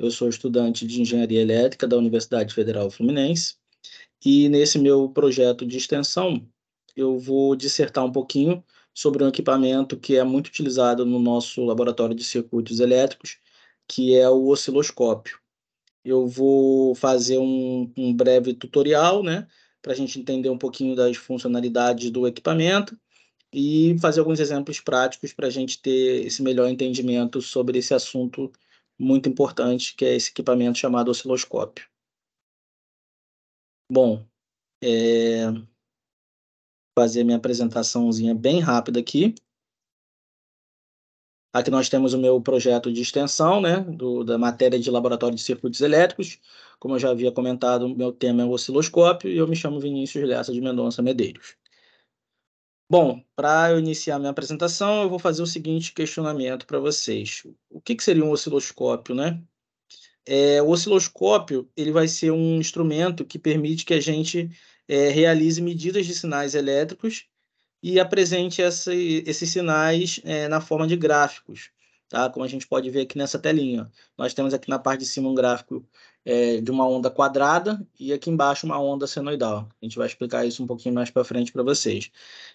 Eu sou estudante de Engenharia Elétrica da Universidade Federal Fluminense e nesse meu projeto de extensão eu vou dissertar um pouquinho sobre um equipamento que é muito utilizado no nosso laboratório de circuitos elétricos, que é o osciloscópio. Eu vou fazer um breve tutorial, né, para a gente entender um pouquinho das funcionalidades do equipamento e fazer alguns exemplos práticos para a gente ter esse melhor entendimento sobre esse assunto muito importante, que é esse equipamento chamado osciloscópio. Bom, fazer minha apresentaçãozinha bem rápida aqui. Aqui nós temos o meu projeto de extensão, né, da matéria de laboratório de circuitos elétricos. Como eu já havia comentado, o meu tema é o osciloscópio e eu me chamo Vinícius Lessa de Mendonça Medeiros. Bom, para eu iniciar minha apresentação, eu vou fazer o seguinte questionamento para vocês. O que seria um osciloscópio, né? O osciloscópio ele vai ser um instrumento que permite que a gente realize medidas de sinais elétricos e apresente esses sinais na forma de gráficos, tá? Como a gente pode ver aqui nessa telinha. Nós temos aqui na parte de cima um gráfico de uma onda quadrada e aqui embaixo uma onda senoidal. A gente vai explicar isso um pouquinho mais para frente para vocês.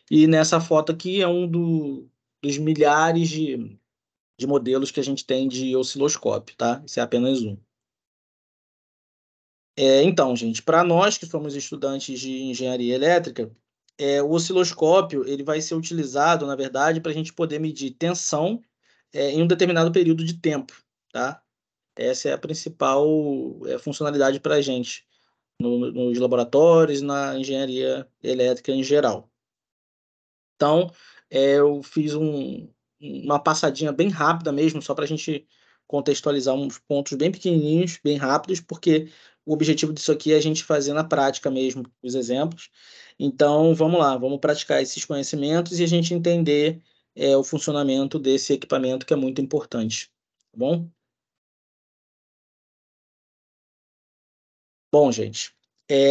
E nessa foto aqui é dos milhares de modelos que a gente tem de osciloscópio, tá? Esse é apenas um. Então, gente, para nós que somos estudantes de engenharia elétrica, o osciloscópio ele vai ser utilizado, na verdade, para a gente poder medir tensão em um determinado período de tempo, tá? Essa é a principal funcionalidade para a gente nos laboratórios, na engenharia elétrica em geral. Então, eu fiz uma passadinha bem rápida mesmo, só para a gente contextualizar uns pontos bem pequenininhos, bem rápidos, porque o objetivo disso aqui é a gente fazer na prática mesmo os exemplos. Então, vamos lá, vamos praticar esses conhecimentos e a gente entender o funcionamento desse equipamento que é muito importante, tá bom? Bom, gente,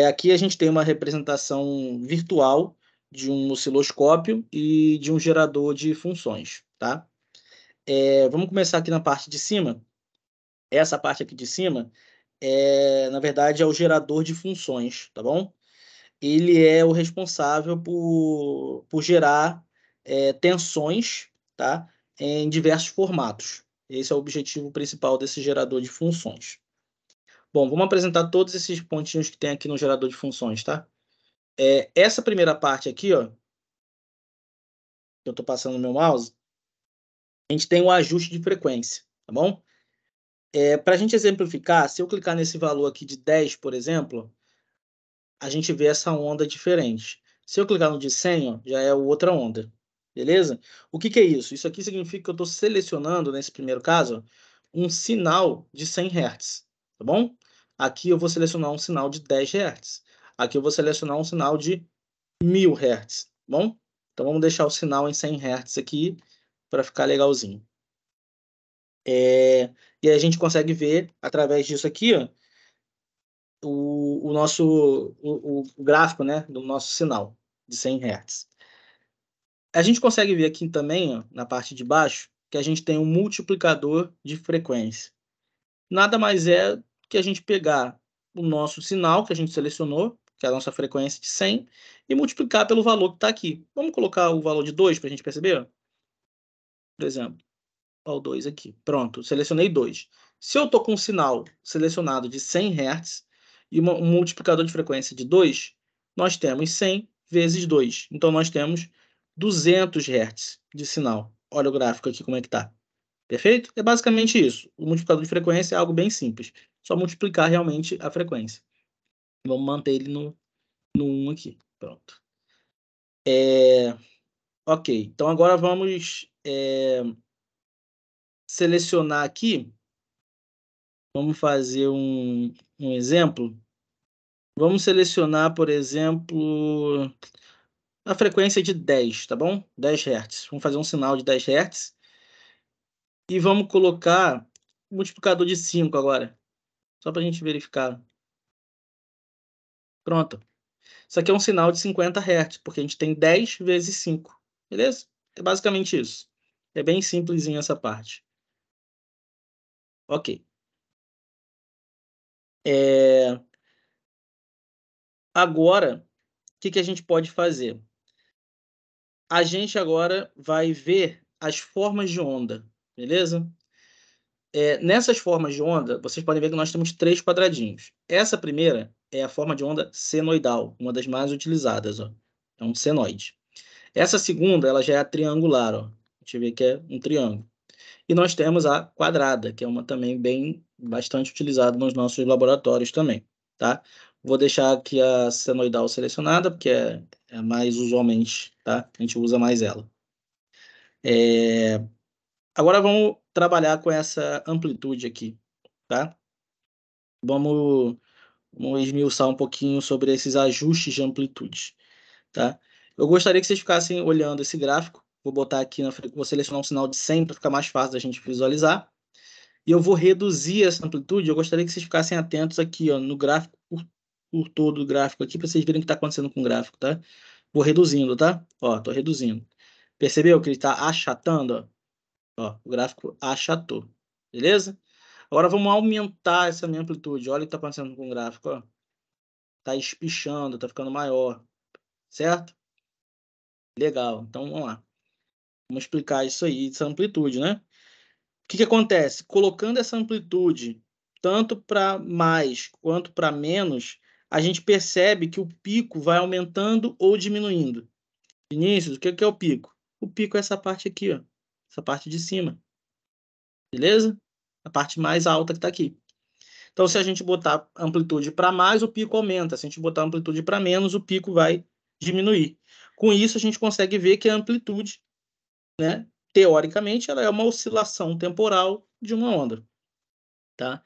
aqui a gente tem uma representação virtual de um osciloscópio e de um gerador de funções, tá? Vamos começar aqui na parte de cima. Essa parte aqui de cima, na verdade, é o gerador de funções, tá bom? Ele é o responsável por gerar tensões, tá? Em diversos formatos. Esse é o objetivo principal desse gerador de funções. Bom, vamos apresentar todos esses pontinhos que tem aqui no gerador de funções, tá? Essa primeira parte aqui, ó, que eu estou passando no meu mouse, a gente tem o ajuste de frequência, tá bom? Para a gente exemplificar, se eu clicar nesse valor aqui de 10, por exemplo, a gente vê essa onda diferente. Se eu clicar no de 100, ó, já é outra onda, beleza? O que é isso? Isso aqui significa que eu estou selecionando, nesse primeiro caso, um sinal de 100 Hz, tá bom? Aqui eu vou selecionar um sinal de 10 Hz. Aqui eu vou selecionar um sinal de 1000 Hz, tá bom? Então vamos deixar o sinal em 100 Hz aqui para ficar legalzinho. E aí a gente consegue ver, através disso aqui, ó, o nosso o gráfico, né, do nosso sinal de 100 Hz. A gente consegue ver aqui também, ó, na parte de baixo, que a gente tem um multiplicador de frequência. Nada mais é que a gente pegar o nosso sinal que a gente selecionou, que é a nossa frequência de 100, e multiplicar pelo valor que está aqui. Vamos colocar o valor de 2 para a gente perceber? Ó? Por exemplo. Ó, o 2 aqui. Pronto, selecionei 2. Se eu estou com um sinal selecionado de 100 Hz e um multiplicador de frequência de 2, nós temos 100 vezes 2. Então, nós temos 200 Hz de sinal. Olha o gráfico aqui como é que está. Perfeito? É basicamente isso. O multiplicador de frequência é algo bem simples. Só multiplicar realmente a frequência. Vamos manter ele no 1 aqui. Pronto. Ok, então agora vamos selecionar aqui. Vamos fazer um exemplo. Vamos selecionar, por exemplo, a frequência de 10, tá bom? 10 Hz. Vamos fazer um sinal de 10 Hz. E vamos colocar o multiplicador de 5 agora. Só para a gente verificar. Pronto. Isso aqui é um sinal de 50 Hz, porque a gente tem 10 vezes 5. Beleza? É basicamente isso. É bem simplesinho essa parte. Ok. Agora, o que a gente pode fazer? A gente agora vai ver as formas de onda, beleza? Nessas formas de onda, vocês podem ver que nós temos 3 quadradinhos. Essa primeira é a forma de onda senoidal, uma das mais utilizadas, ó. É um senoide. Essa segunda, ela já é a triangular, ó. A gente vê que é um triângulo. E nós temos a quadrada, que é uma também bastante utilizada nos nossos laboratórios também, tá? Vou deixar aqui a senoidal selecionada, porque é mais usualmente, tá? A gente usa mais ela. Agora vamos trabalhar com essa amplitude aqui, tá? Vamos esmiuçar um pouquinho sobre esses ajustes de amplitude, tá? Eu gostaria que vocês ficassem olhando esse gráfico. Vou botar aqui na frente, vou selecionar um sinal de 100 para ficar mais fácil da gente visualizar. E eu vou reduzir essa amplitude. Eu gostaria que vocês ficassem atentos aqui, ó, no gráfico, por todo o gráfico aqui, para vocês verem o que está acontecendo com o gráfico, tá? Vou reduzindo, tá? Ó, tô reduzindo. Percebeu que ele está achatando? Ó, o gráfico achatou. Beleza? Agora vamos aumentar essa minha amplitude. Olha o que está acontecendo com o gráfico, ó. Tá espichando, tá ficando maior. Certo? Legal. Então vamos lá. Vamos explicar isso aí, essa amplitude, né? O que acontece? Colocando essa amplitude tanto para mais quanto para menos, a gente percebe que o pico vai aumentando ou diminuindo. Vinícius, o que é o pico? O pico é essa parte aqui, ó. Essa parte de cima. Beleza? A parte mais alta que está aqui. Então, se a gente botar amplitude para mais, o pico aumenta. Se a gente botar amplitude para menos, o pico vai diminuir. Com isso, a gente consegue ver que a amplitude, né, teoricamente, ela é uma oscilação temporal de uma onda. Tá?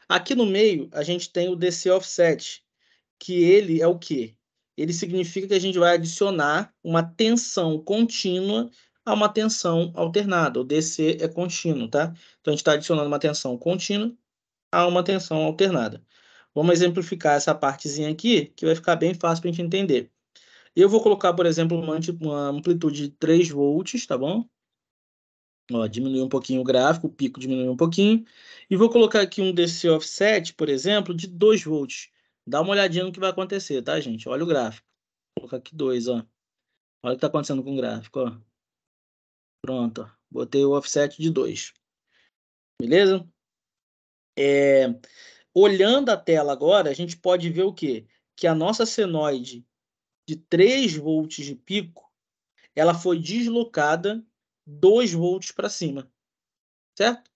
Aqui no meio, a gente tem o DC offset, que ele é o quê? Ele significa que a gente vai adicionar uma tensão contínua a uma tensão alternada. O DC é contínuo, tá? Então, a gente está adicionando uma tensão contínua a uma tensão alternada. Vamos exemplificar essa partezinha aqui, que vai ficar bem fácil para a gente entender. Eu vou colocar, por exemplo, uma amplitude de 3 volts, tá bom? Ó, diminuir um pouquinho o gráfico, o pico diminuiu um pouquinho. E vou colocar aqui um DC offset, por exemplo, de 2 volts. Dá uma olhadinha no que vai acontecer, tá, gente? Olha o gráfico. Vou colocar aqui 2, ó. Olha o que está acontecendo com o gráfico, ó. Pronto, ó. Botei o offset de 2. Beleza? Olhando a tela agora, a gente pode ver o quê? Que a nossa senoide de 3 volts de pico, ela foi deslocada 2 volts para cima, certo?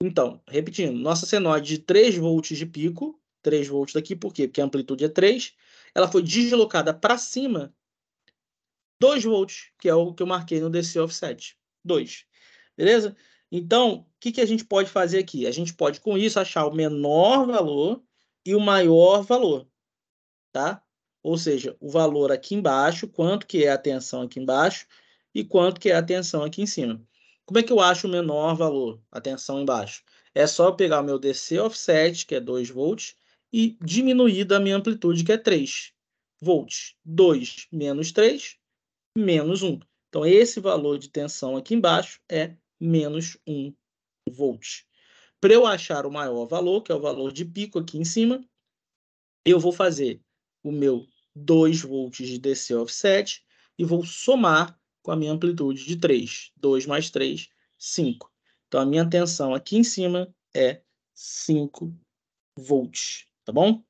Então, repetindo, nossa senoide de 3 volts de pico, 3 volts daqui, por quê? Porque a amplitude é 3, ela foi deslocada para cima 2 volts, que é o que eu marquei no DC offset. 2. Beleza? Então, o que a gente pode fazer aqui? A gente pode, com isso, achar o menor valor e o maior valor, tá? Ou seja, o valor aqui embaixo, quanto que é a tensão aqui embaixo e quanto que é a tensão aqui em cima. Como é que eu acho o menor valor, a tensão embaixo? É só eu pegar o meu DC offset, que é 2 volts, e diminuir da minha amplitude, que é 3 volts. 2 menos 3, menos 1. Então, esse valor de tensão aqui embaixo é menos 1 volt. Para eu achar o maior valor, que é o valor de pico aqui em cima, eu vou fazer o meu 2 volts de DC offset e vou somar com a minha amplitude de 3. 2 mais 3, 5. Então, a minha tensão aqui em cima é 5 volts, tá bom?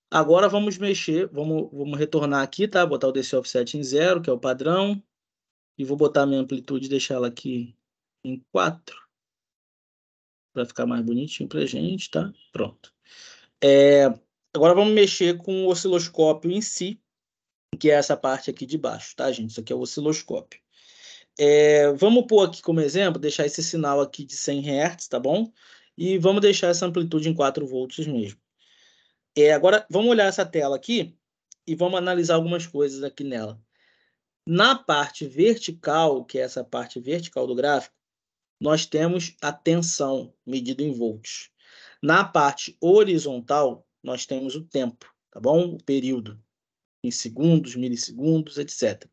Agora vamos mexer, vamos retornar aqui, tá? Botar o DC offset em 0, que é o padrão, e vou botar a minha amplitude e deixar ela aqui em 4, para ficar mais bonitinho para a gente, tá? Pronto. Agora vamos mexer com o osciloscópio em si, que é essa parte aqui de baixo, tá, gente? Isso aqui é o osciloscópio. Vamos pôr aqui como exemplo, deixar esse sinal aqui de 100 Hz, tá bom? E vamos deixar essa amplitude em 4 volts mesmo. Agora, vamos olhar essa tela aqui e vamos analisar algumas coisas aqui nela. Na parte vertical, que é essa parte vertical do gráfico, nós temos a tensão medida em volts. Na parte horizontal, nós temos o tempo, tá bom? O período, em segundos, milissegundos, etc.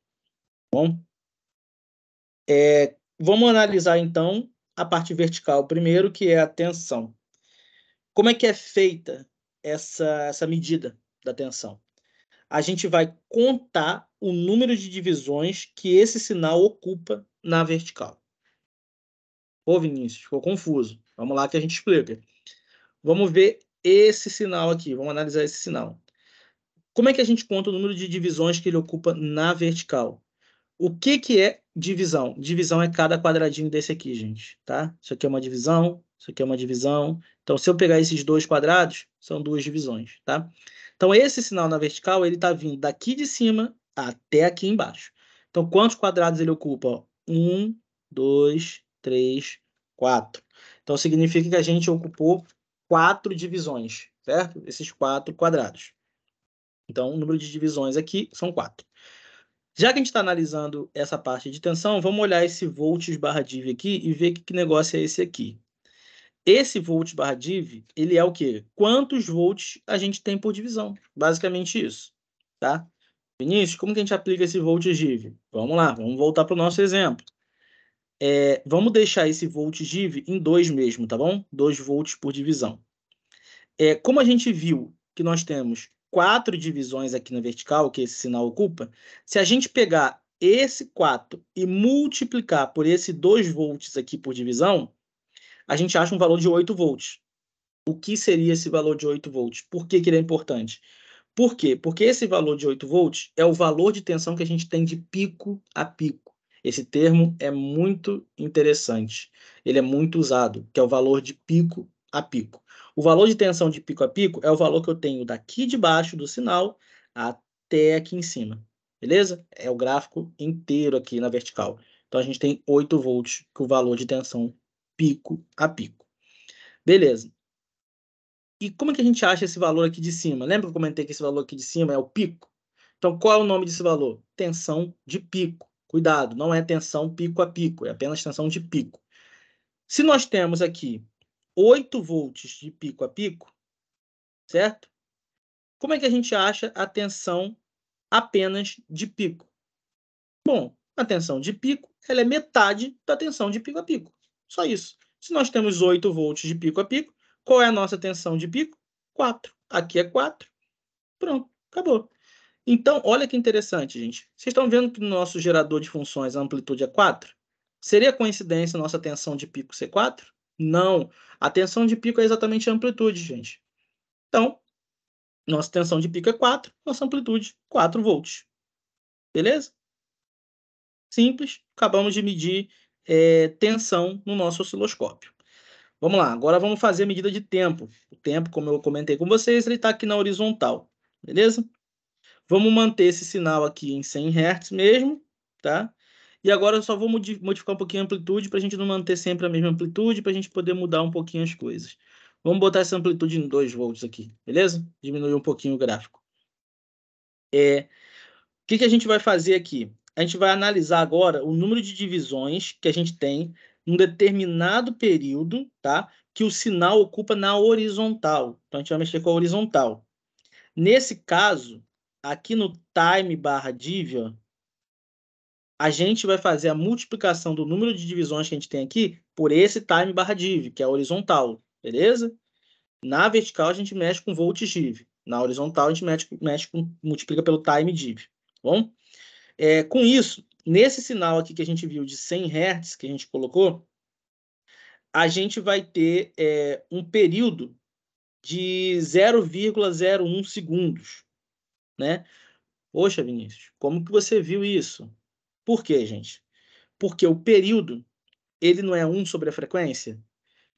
Bom? Vamos analisar, então, a parte vertical primeiro, que é a tensão. Como é que é feita essa medida da tensão? A gente vai contar o número de divisões que esse sinal ocupa na vertical. Ô, Vinícius, ficou confuso. Vamos lá que a gente explica. Vamos ver esse sinal aqui, vamos analisar esse sinal. Como é que a gente conta o número de divisões que ele ocupa na vertical? O que é divisão? Divisão é cada quadradinho desse aqui, gente, tá? Isso aqui é uma divisão, isso aqui é uma divisão. Então, se eu pegar esses dois quadrados, são duas divisões, tá? Então, esse sinal na vertical, ele está vindo daqui de cima até aqui embaixo. Então, quantos quadrados ele ocupa? 1, 2, 3, 4. Então, significa que a gente ocupou 4 divisões, certo? Esses 4 quadrados. Então, o número de divisões aqui são 4. Já que a gente está analisando essa parte de tensão, vamos olhar esse volts barra div aqui e ver que negócio é esse aqui. Esse volts barra div, ele é o quê? Quantos volts a gente tem por divisão. Basicamente isso, tá? Vinícius, como que a gente aplica esse volts div? Vamos lá, vamos voltar para o nosso exemplo. Vamos deixar esse volts div em 2 mesmo, tá bom? 2 volts por divisão. Como a gente viu que nós temos 4 divisões aqui na vertical, que esse sinal ocupa, se a gente pegar esse 4 e multiplicar por esse 2 volts aqui por divisão, a gente acha um valor de 8 volts. O que seria esse valor de 8 volts? Por que ele é importante? Por quê? Porque esse valor de 8 volts é o valor de tensão que a gente tem de pico a pico. Esse termo é muito interessante. Ele é muito usado, que é o valor de pico a pico. O valor de tensão de pico a pico é o valor que eu tenho daqui de baixo do sinal até aqui em cima. Beleza? É o gráfico inteiro aqui na vertical. Então a gente tem 8 volts, que é o valor de tensão pico a pico. Beleza. E como é que a gente acha esse valor aqui de cima? Lembra que eu comentei que esse valor aqui de cima é o pico? Então, qual é o nome desse valor? Tensão de pico. Cuidado, não é tensão pico a pico, é apenas tensão de pico. Se nós temos aqui 8 volts de pico a pico, certo? Como é que a gente acha a tensão apenas de pico? Bom, a tensão de pico ela é metade da tensão de pico a pico. Só isso. Se nós temos 8 volts de pico a pico, qual é a nossa tensão de pico? 4. Aqui é 4. Pronto, acabou. Então, olha que interessante, gente. Vocês estão vendo que no nosso gerador de funções a amplitude é 4? Seria coincidência nossa tensão de pico ser 4? Não. A tensão de pico é exatamente a amplitude, gente. Então, nossa tensão de pico é 4, nossa amplitude 4 volts. Beleza? Simples. Acabamos de medir tensão no nosso osciloscópio. Vamos lá, agora vamos fazer a medida de tempo. O tempo, como eu comentei com vocês, ele está aqui na horizontal. Beleza? Vamos manter esse sinal aqui em 100 Hz mesmo, tá? E agora eu só vou modificar um pouquinho a amplitude para a gente não manter sempre a mesma amplitude, para a gente poder mudar um pouquinho as coisas. Vamos botar essa amplitude em 2 volts aqui, beleza? Diminuir um pouquinho o gráfico. O que a gente vai fazer aqui? A gente vai analisar agora o número de divisões que a gente tem num determinado período, tá? Que o sinal ocupa na horizontal. Então, a gente vai mexer com a horizontal. Nesse caso, aqui no time barra div, ó, a gente vai fazer a multiplicação do número de divisões que a gente tem aqui por esse time barra div, que é a horizontal, beleza? Na vertical, a gente mexe com volts div. Na horizontal, a gente multiplica pelo time div, tá bom? Com isso, nesse sinal aqui que a gente viu de 100 Hz, que a gente colocou, a gente vai ter um período de 0,01 segundos, né? Poxa, Vinícius, como que você viu isso? Por quê, gente? Porque o período, ele não é 1 sobre a frequência?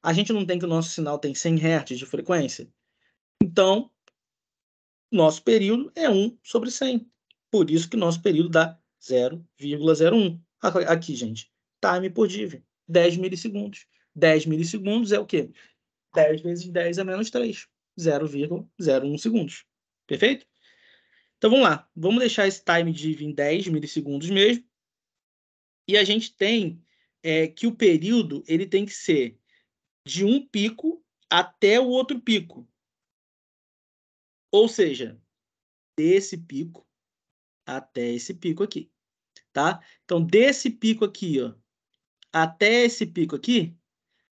A gente não tem que o nosso sinal tem 100 Hz de frequência? Então, nosso período é 1 sobre 100. Por isso que nosso período dá 0,01. Aqui, gente, time por div, 10 milissegundos. 10 milissegundos é o quê? 10 vezes 10 é menos 3, 0,01 segundos. Perfeito? Então, vamos lá. Vamos deixar esse time div em 10 milissegundos mesmo. E a gente tem que o período ele tem que ser de um pico até o outro pico. Ou seja, desse pico até esse pico aqui, tá? Então, desse pico aqui, ó, até esse pico aqui,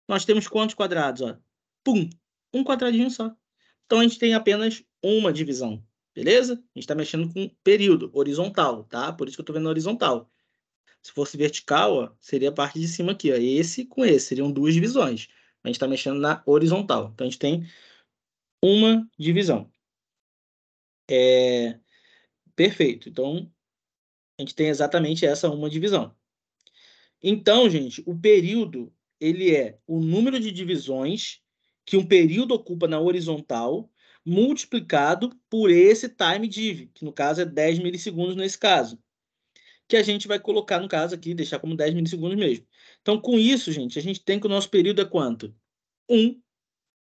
nós temos quantos quadrados, ó? Pum! Um quadradinho só. Então, a gente tem apenas uma divisão, beleza? A gente está mexendo com período horizontal, tá? Por isso que eu estou vendo horizontal. Se fosse vertical, ó, seria a parte de cima aqui, ó. Esse com esse, seriam duas divisões. A gente está mexendo na horizontal. Então, a gente tem uma divisão. Perfeito. Então, a gente tem exatamente essa uma divisão. Então, gente, o período, ele é o número de divisões que um período ocupa na horizontal, multiplicado por esse time div, que no caso é 10 milissegundos nesse caso, que a gente vai colocar no caso aqui, deixar como 10 milissegundos mesmo. Então, com isso, gente, a gente tem que o nosso período é quanto? 1,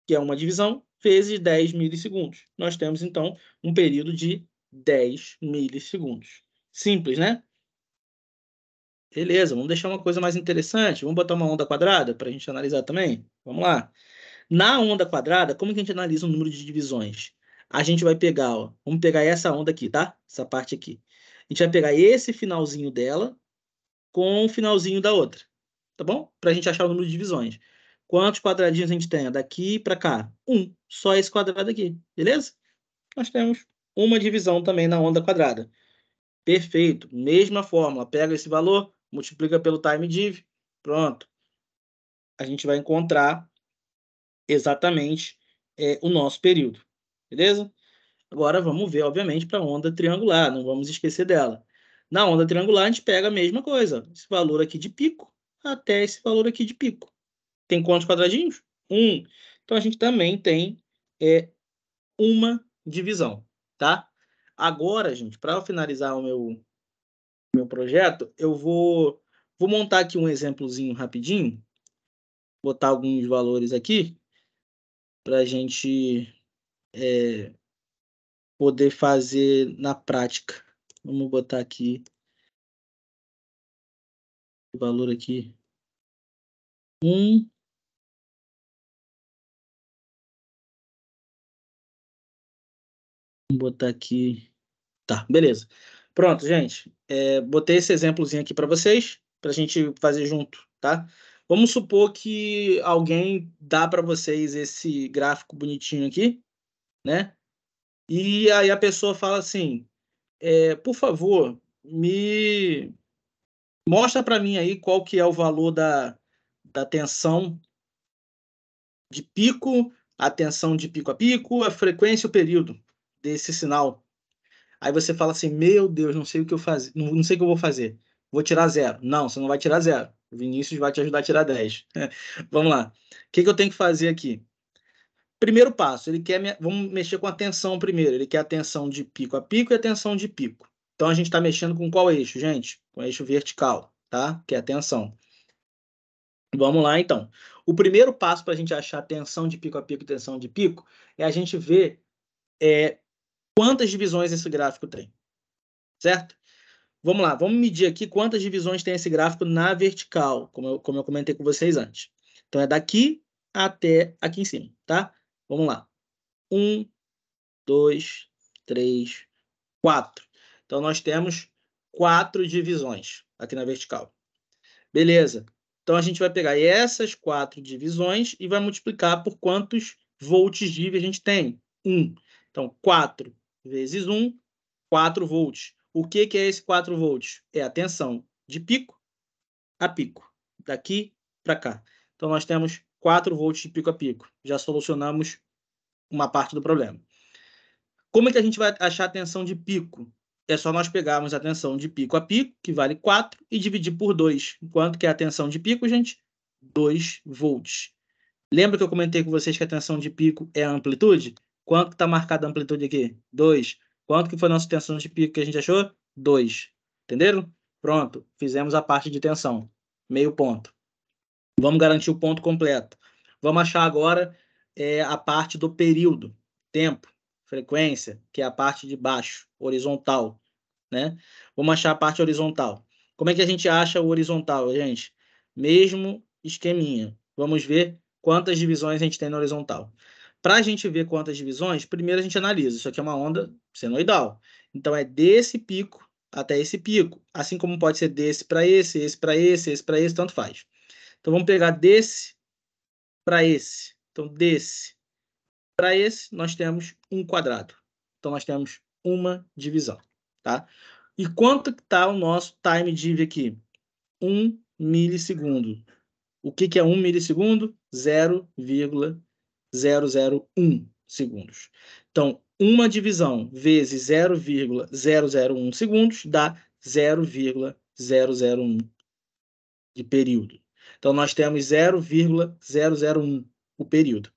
que é uma divisão, vezes 10 milissegundos. Nós temos, então, um período de 10 milissegundos. Simples, né? Beleza, vamos deixar uma coisa mais interessante. Vamos botar uma onda quadrada para a gente analisar também? Vamos lá. Na onda quadrada, como que a gente analisa o número de divisões? A gente vai pegar, ó, vamos pegar essa onda aqui, tá? Essa parte aqui. A gente vai pegar esse finalzinho dela com o finalzinho da outra, tá bom? Para a gente achar o número de divisões. Quantos quadradinhos a gente tem? Daqui para cá. Só esse quadrado aqui, beleza? Nós temos uma divisão também na onda quadrada. Perfeito. Mesma fórmula. Pega esse valor, multiplica pelo time div. Pronto. A gente vai encontrar exatamente o nosso período. Beleza? Agora vamos ver, obviamente, para a onda triangular. Não vamos esquecer dela. Na onda triangular, a gente pega a mesma coisa. Esse valor aqui de pico até esse valor aqui de pico. Tem quantos quadradinhos? 1. Então, a gente também tem uma divisão, tá? Agora, gente, para finalizar o meu projeto, eu vou montar aqui um exemplozinho rapidinho, botar alguns valores aqui, para a gente poder fazer na prática. Vamos botar aqui o valor aqui. Vamos botar aqui. Tá, beleza. Pronto, gente. Botei esse exemplozinho aqui para vocês, para a gente fazer junto, tá? Vamos supor que alguém dá para vocês esse gráfico bonitinho aqui, né? E aí a pessoa fala assim, por favor, me mostra para mim aí qual que é o valor da tensão de pico, a tensão de pico a pico, a frequência e o período desse sinal. Aí você fala assim, meu Deus, não sei o que eu fazer, não sei o que eu vou fazer. Vou tirar 0. Não, você não vai tirar 0. O Vinícius vai te ajudar a tirar 10. Vamos lá. O que eu tenho que fazer aqui? Primeiro passo, vamos mexer com a tensão primeiro. Ele quer a tensão de pico a pico e a tensão de pico. Então a gente está mexendo com qual eixo, gente? Com o eixo vertical, tá? Que é a tensão. Vamos lá, então. O primeiro passo para a gente achar tensão de pico a pico e tensão de pico é a gente ver quantas divisões esse gráfico tem, certo? Vamos lá, vamos medir aqui quantas divisões tem esse gráfico na vertical, como eu comentei com vocês antes. Então, é daqui até aqui em cima, tá? Vamos lá. 1, 2, 3, 4. Então, nós temos 4 divisões aqui na vertical. Beleza. Então, a gente vai pegar essas 4 divisões e vai multiplicar por quantos volts div a gente tem. 1. Então, 4 vezes 1, 4 volts. O que é esse 4 volts? É a tensão de pico a pico, daqui para cá. Então, nós temos 4 volts de pico a pico. Já solucionamos uma parte do problema. Como é que a gente vai achar a tensão de pico? É só nós pegarmos a tensão de pico a pico, que vale 4, e dividir por 2. Quanto que é a tensão de pico, gente? 2 volts. Lembra que eu comentei com vocês que a tensão de pico é a amplitude? Quanto está marcada a amplitude aqui? 2. Quanto que foi a nossa tensão de pico que a gente achou? 2. Entenderam? Pronto. Fizemos a parte de tensão. Meio ponto. Vamos garantir o ponto completo. Vamos achar agora a parte do período. Tempo, frequência, que é a parte de baixo, horizontal, né? Vamos achar a parte horizontal. Como é que a gente acha o horizontal, gente? Mesmo esqueminha. Vamos ver quantas divisões a gente tem na horizontal. Para a gente ver quantas divisões, primeiro a gente analisa. Isso aqui é uma onda senoidal. Então, é desse pico até esse pico. Assim como pode ser desse para esse para esse para esse, tanto faz. Então, vamos pegar desse para esse. Então, desse Para esse, nós temos um quadrado. Então, nós temos uma divisão, tá? E quanto está o nosso time div aqui? 1 milissegundo. O que é 1 milissegundo? 0,001 segundos. Então, uma divisão vezes 0,001 segundos dá 0,001 de período. Então, nós temos 0,001 o período.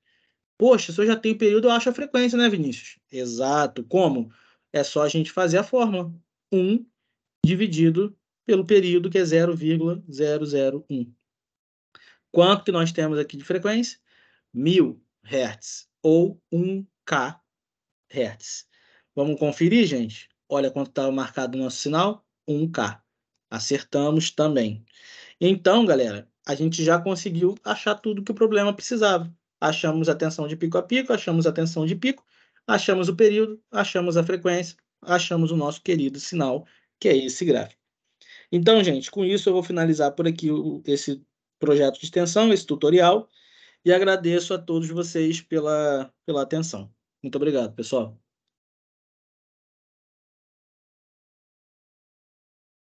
Poxa, se eu já tenho período, eu acho a frequência, né, Vinícius? Exato. Como? É só a gente fazer a fórmula. 1 dividido pelo período, que é 0,001. Quanto que nós temos aqui de frequência? 1000 Hz ou 1K Hz. Vamos conferir, gente? Olha quanto está marcado no nosso sinal. 1K. Acertamos também. Então, galera, a gente já conseguiu achar tudo que o problema precisava. Achamos a tensão de pico a pico, achamos a tensão de pico, achamos o período, achamos a frequência, achamos o nosso querido sinal, que é esse gráfico. Então, gente, com isso eu vou finalizar por aqui esse projeto de extensão, esse tutorial, e agradeço a todos vocês pela atenção. Muito obrigado, pessoal.